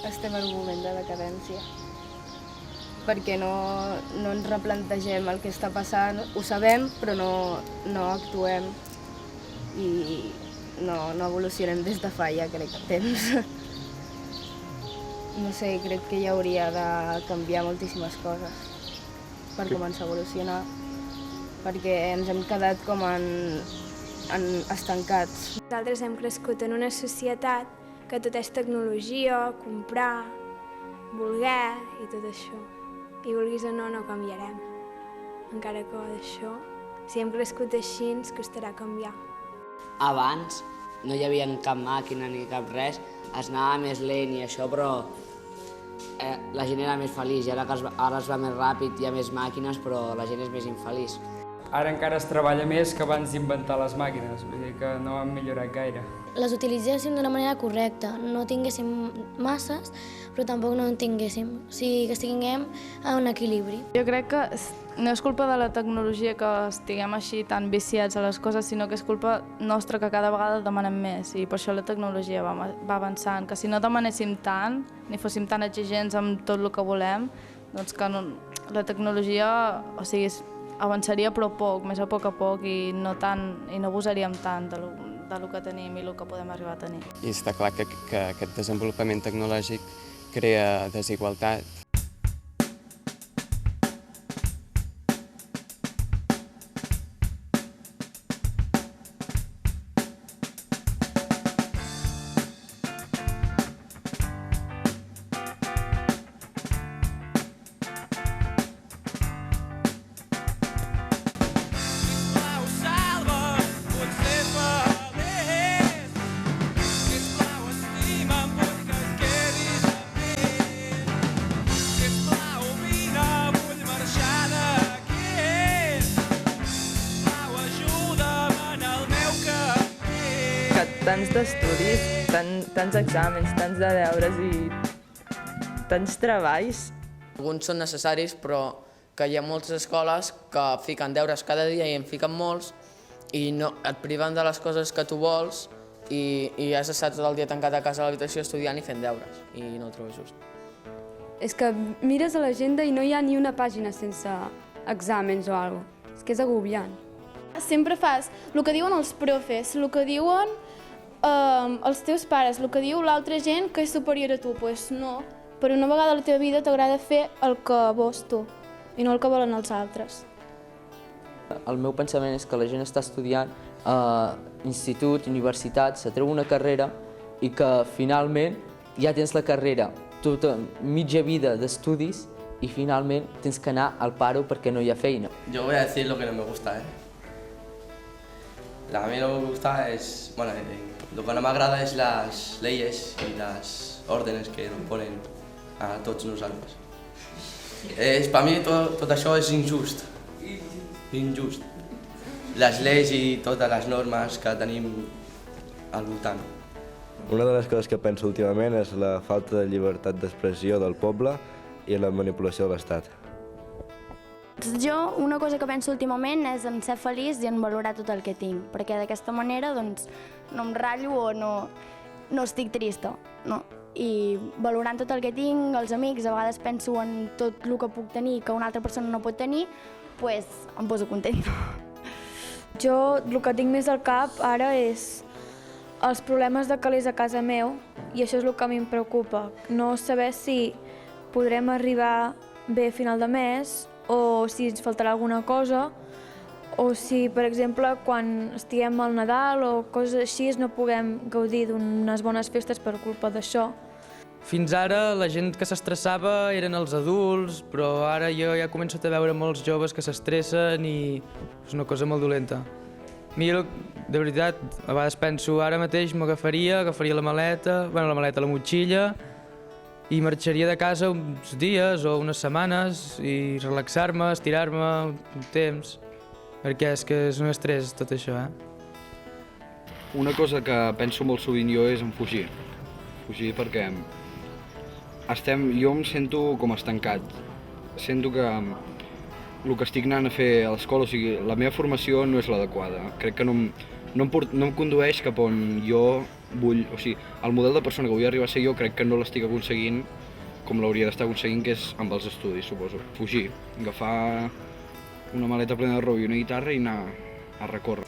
estem en un moment de decadència, perquè no ens replantegem el que està passant, ho sabem però no actuem i no evolucionem des de fa ja crec temps. No sé, crec que hi hauria de canviar moltíssimes coses per començar a evolucionar, perquè ens hem quedat com estancats. Nosaltres hem crescut en una societat que tot és tecnologia, comprar, voler i tot això. I vulguis o no, no canviarem. Encara que d'això, si hem crescut així, ens costarà canviar. Abans no hi havia cap màquina ni cap res, es anava més lent i això, però la gent era més feliç. I ara es va més ràpid, hi ha més màquines, però la gent és més infeliç. Ara encara es treballa més que abans d'inventar les màquines, vull dir que no han millorat gaire. Les utilitzéssim d'una manera correcta, no tinguéssim masses, però tampoc no en tinguéssim. O sigui, que estiguem a un equilibri. Jo crec que no és culpa de la tecnologia que estiguem així tan viciats a les coses, sinó que és culpa nostra que cada vegada demanem més i per això la tecnologia va avançant. Que si no demanéssim tant, ni fóssim tan exigents amb tot el que volem, doncs que la tecnologia, o sigui, avançaria però poc, més a poc i no abusaríem tant del que tenim i el que podem arribar a tenir. I està clar que aquest desenvolupament tecnològic crea desigualtat. Tants d'estudis, tants exàmens, tants de deures i tants treballs. Alguns són necessaris, però que hi ha moltes escoles que fiquen deures cada dia i en fiquen molts i et priven de les coses que tu vols i has estat tot el dia tancat a casa a l'habitació estudiant i fent deures, i no ho trobo just. És que mires a l'agenda i no hi ha ni una pàgina sense exàmens o alguna cosa. És que és agobiant. Sempre fas el que diuen els profes, el que diuen els teus pares, el que diu l'altra gent que és superior a tu. Doncs no, per una vegada a la teva vida t'agrada fer el que vols tu i no el que volen els altres. El meu pensament és que la gent està estudiant a institut, universitat, se treu una carrera i que finalment ja tens la carrera, tota mitja vida d'estudis i finalment tens que anar al paro perquè no hi ha feina. Yo voy a decir lo que no me gusta, A mí lo que me gusta es, bueno, lo que no m'agrada és les leyes i les órdenes que nos ponen a tots nosaltres. Per mi tot això és injust. Injust. Les lleis i totes les normes que tenim al voltant. Una de les coses que penso últimament és la falta de llibertat d'expressió del poble i la manipulació de l'Estat. Jo una cosa que penso últimament és en ser feliç i en valorar tot el que tinc, perquè d'aquesta manera doncs, no em ratllo o no estic trista. No? I valorant tot el que tinc, els amics, a vegades penso en tot el que puc tenir que una altra persona no pot tenir, doncs em poso contenta. Jo el que tinc més al cap ara és els problemes de calés a casa meu i això és el que a mi em preocupa. No saber si podrem arribar bé a final de mes o si ens faltarà alguna cosa, o si, per exemple, quan estiguem al Nadal o coses així no puguem gaudir d'unes bones festes per culpa d'això. Fins ara la gent que s'estressava eren els adults, però ara jo ja començo a veure molts joves que s'estressen i és una cosa molt dolenta. Mira, de veritat, a vegades penso, ara mateix m'agafaria la maleta, la motxilla, i marxaria de casa uns dies o unes setmanes i relaxar-me, estirar-me un temps, perquè és que és un estrès tot això, Una cosa que penso molt sovint jo és en fugir. Fugir perquè jo em sento com estancat. Sento que el que estic anant a fer a l'escola, o sigui, la meva formació no és l'adequada. Crec que no em condueix cap on jo vull... O sigui, el model de persona que vull arribar a ser jo crec que no l'estic aconseguint com l'hauria d'estar aconseguint, que és amb els estudis, suposo. Fugir, agafar una maleta plena de roba i una guitarra i anar a recórrer.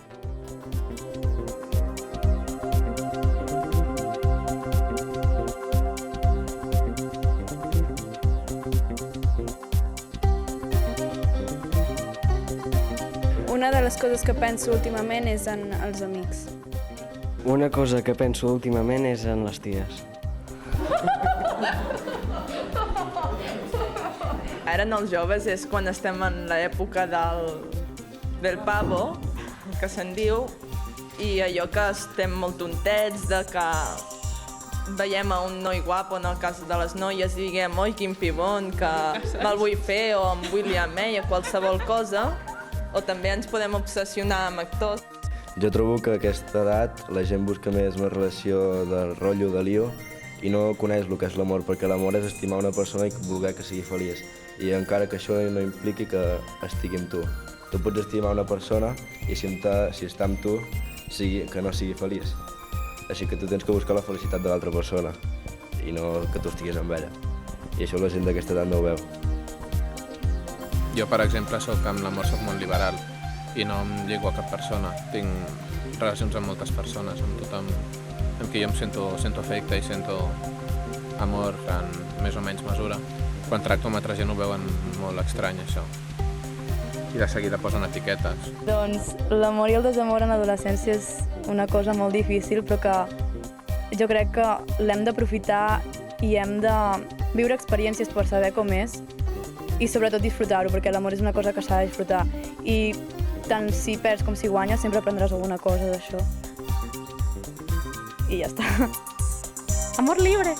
Una de les coses que penso últimament és en els amics. Una cosa que penso últimament és en les ties. Ara en els joves és quan estem en l'època del pavo, que se'n diu, i allò que estem molt tontets, de que veiem a un noi guapo en el cas de les noies i diguem oi, quin pibon, que me'l vull fer o em vull liar amb ell o qualsevol cosa, o també ens podem obsessionar amb actors. Jo trobo que a aquesta edat la gent busca més una relació de rotllo, de lío, i no coneix el que és l'amor, perquè l'amor és estimar una persona i voler que sigui feliç. I encara que això no impliqui que estigui amb tu. Tu pots estimar una persona i si està amb tu, que no sigui feliç. Així que tu tens que buscar la felicitat de l'altra persona i no que tu estiguis amb ella. I això la gent d'aquesta edat no ho veu. Jo, per exemple, amb l'amor soc molt liberal i no em lligo a cap persona. Tinc relacions amb moltes persones, amb tothom amb qui jo em sento afecte i sento amor en més o menys mesura. Quan tracto amb altra gent ho veuen molt estrany, això. I de seguida posen etiquetes. Doncs l'amor i el desamor en l'adolescència és una cosa molt difícil, però que jo crec que l'hem d'aprofitar i hem de viure experiències per saber com és i sobretot disfrutar-ho, perquè l'amor és una cosa que s'ha de disfrutar. I tant si perds com si guanyes, sempre aprendràs alguna cosa d'això. I ja està. Amor libre!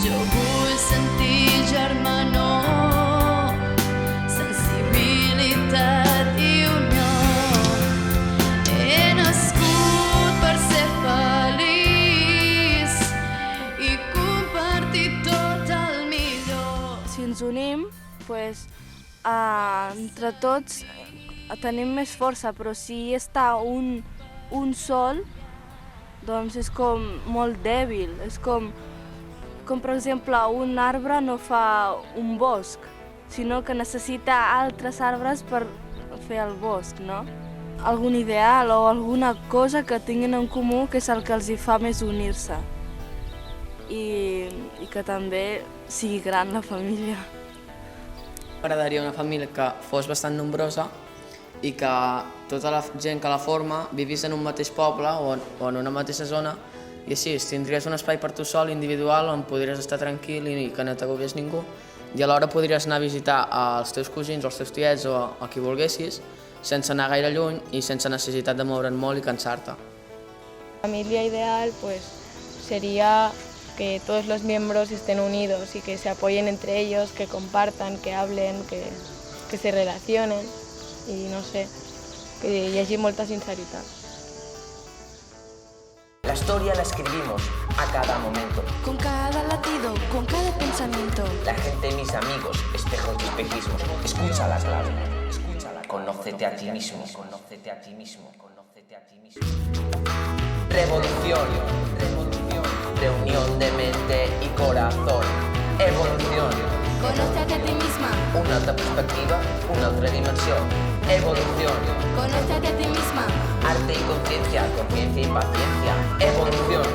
Jo vull sentir germanor, sensibilitat i unió. He nascut per ser feliç i compartir tot el millor. Si ens unim, doncs, entre tots tenim més força, però si està un sol, doncs és com molt dèbil. És com per exemple, un arbre no fa un bosc, sinó que necessita altres arbres per fer el bosc, no? Algun ideal o alguna cosa que tinguin en comú que és el que els hi fa més unir-se. I que també sigui gran la família. M'agradaria una família que fos bastant nombrosa i que tota la gent que la forma vivís en un mateix poble o en una mateixa zona i així tindries un espai per tu sol, individual, on podries estar tranquil i que no t'agobies ningú i alhora podries anar a visitar els teus cosins o els teus tiets o a qui volguessis sense anar gaire lluny i sense necessitat de moure'n molt i cansar-te. Familia ideal pues sería que todos los miembros estén unidos y que se apoyen entre ellos, que compartan, que hablen, que se relacionen y no sé, que hi hagi molta sinceritat. La historia la escribimos a cada momento. Con cada latido, con cada pensamiento. La gente, mis amigos, espejos y espejismos. Escucha la clave. Escúchala. Conócete a ti mismo. Conócete a ti mismo. Conócete a ti mismo. Revolución. Revolución. Reunión de mente y corazón. Evolución. Conócete a ti misma. Una altra perspectiva, una altra dimensió. Evolución. Conócete a ti misma. Arte y conciencia, conciencia y paciencia. Evolución.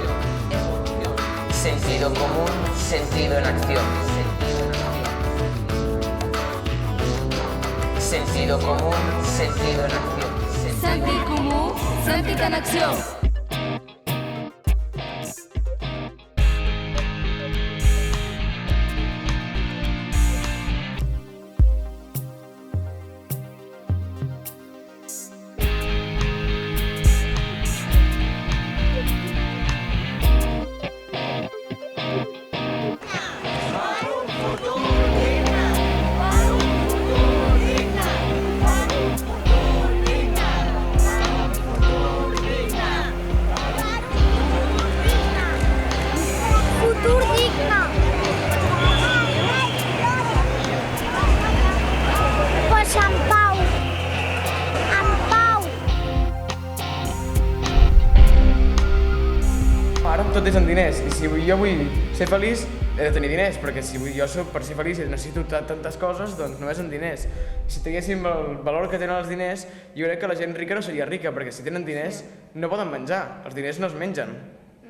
Evolución. Sentido común, sentido en acción. Sentido común, sentido en acción. Sentit comú, sentit en acció. tot és en diners, i si jo vull ser feliç he de tenir diners, perquè si jo per ser feliç necessito tantes coses, doncs no és en diners. Si tinguéssim el valor que tenen els diners, jo crec que la gent rica no seria rica, perquè si tenen diners no poden menjar, els diners no es mengen.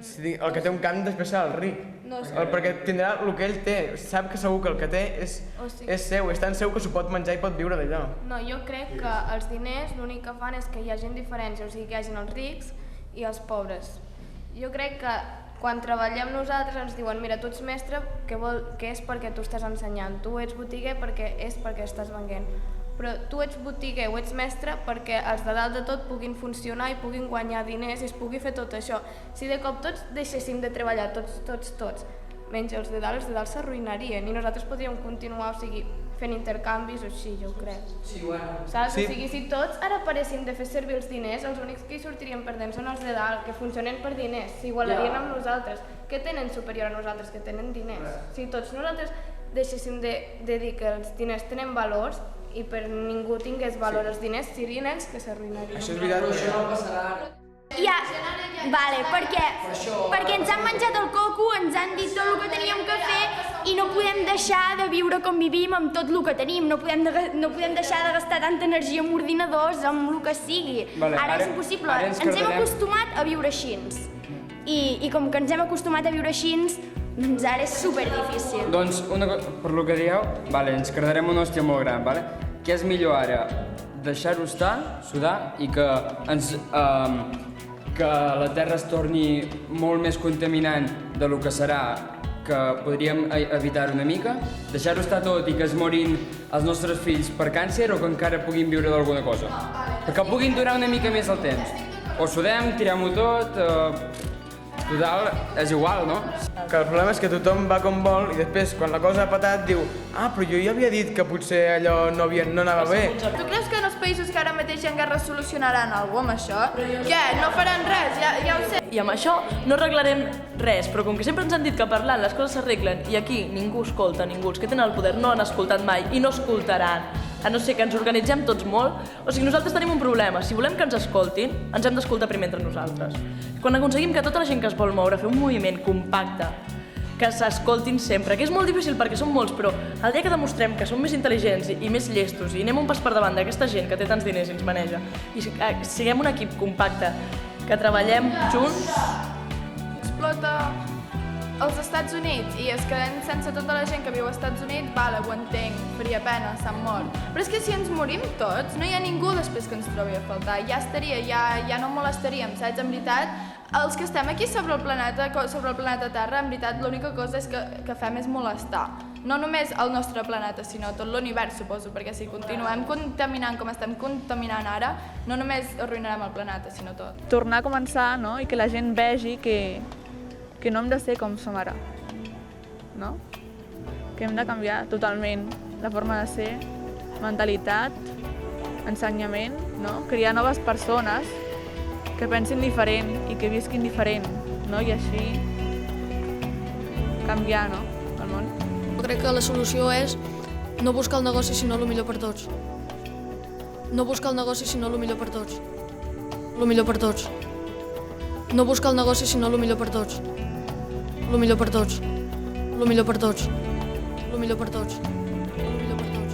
El que té un camp després serà el ric, perquè tindrà el que ell té, sap que segur que el que té és seu, és tan seu que s'ho pot menjar i pot viure d'allò. No, jo crec que els diners l'únic que fan és que hi hagi diferència, o sigui que hi hagi els rics i els pobres. Jo crec que quan treballem nosaltres ens diuen mira, tu ets mestre, que és perquè tu estàs ensenyant, tu ets botiguer perquè és perquè estàs venent. Però tu ets botiguer o ets mestre perquè els de dalt de tot puguin funcionar i puguin guanyar diners i es pugui fer tot això. Si de cop tots deixéssim de treballar, tots, menys els de dalt s'arruïnarien i nosaltres podríem continuar, o sigui, fent intercanvis o així, jo crec. Sí, bueno. Saps? O sigui, si tots ara paréssim de fer servir els diners, els únics que hi sortirien perdent són els de dalt, que funcionen per diners, s'igualarien amb nosaltres. Què tenen superior a nosaltres? Que tenen diners. Si tots nosaltres deixéssim de dir que els diners tenen valors, i per ningú tingués valor els diners, serien ells que s'arruïnarien. Això és veritat. Però això no passarà ara. Ja, vale, perquè ens han menjat el coco, ens han dit tot el que teníem que fer i no podem deixar de viure com vivim amb tot el que tenim, no podem deixar de gastar tanta energia en ordinadors, amb el que sigui. Ara és impossible, ens hem acostumat a viure així. I com que ens hem acostumat a viure així, doncs ara és superdifícil. Doncs, per lo que dieu, ens cardarem una hòstia molt gran, vale? Què és millor ara? Deixar-ho estar, sudar, i que la Terra es torni molt més contaminant de lo que serà, que podríem evitar una mica, deixar-ho estar tot i que es morin els nostres fills per càncer o que encara puguin viure d'alguna cosa. Que puguin durar una mica més el temps. O sudem, tirem-ho tot, total, és igual, no? Que el problema és que tothom va com vol i després, quan la cosa ha patat, diu però jo ja havia dit que potser allò no anava bé. Tu creus que en els països que ara mateix hi ha guerra solucionaran alguna cosa amb això? Què? No faran res? Ja ho sé. I amb això no arreglarem res, però com que sempre ens han dit que parlant les coses s'arreglen i aquí ningú escolta, ningú, els que tenen el poder no han escoltat mai i no escoltaran, a no ser que ens organitzem tots molt, o sigui, nosaltres tenim un problema, si volem que ens escoltin, ens hem d'escoltar primer entre nosaltres. Quan aconseguim que tota la gent que es vol moure, fer un moviment compacte, que s'escoltin sempre, que és molt difícil perquè som molts, però el dia que demostrem que som més intel·ligents i més llestos i anem un pas per davant d'aquesta gent que té tants diners i ens maneja, i siguem un equip compacte, que treballem junts... Explota als Estats Units i es queden sense tota la gent que viu als Estats Units, vale, ho entenc, faria pena, s'han mort. Però és que si ens morim tots, no hi ha ningú després que ens trobi a faltar, ja estaria, ja no molestaríem, saps? En veritat, els que estem aquí sobre el planeta Terra, en veritat, l'única cosa és que fem és molestar. No només el nostre planeta, sinó tot l'univers, suposo, perquè si continuem contaminant com estem contaminant ara, no només arruïnarem el planeta, sinó tot. Tornar a començar, no? I que la gent vegi que no hem de ser com som ara, no? Que hem de canviar totalment la forma de ser, mentalitat, ensenyament, no? Crear noves persones que pensin diferent i que visquin diferent, no? I així canviar, no? El món. Jo crec que la solució és no buscar el negoci sinó el millor per tots. No buscar el negoci sinó el millor per tots. El millor per tots. No buscar el negoci sinó el millor per tots. El millor per tots. El millor per tots. El millor per tots. El millor per tots.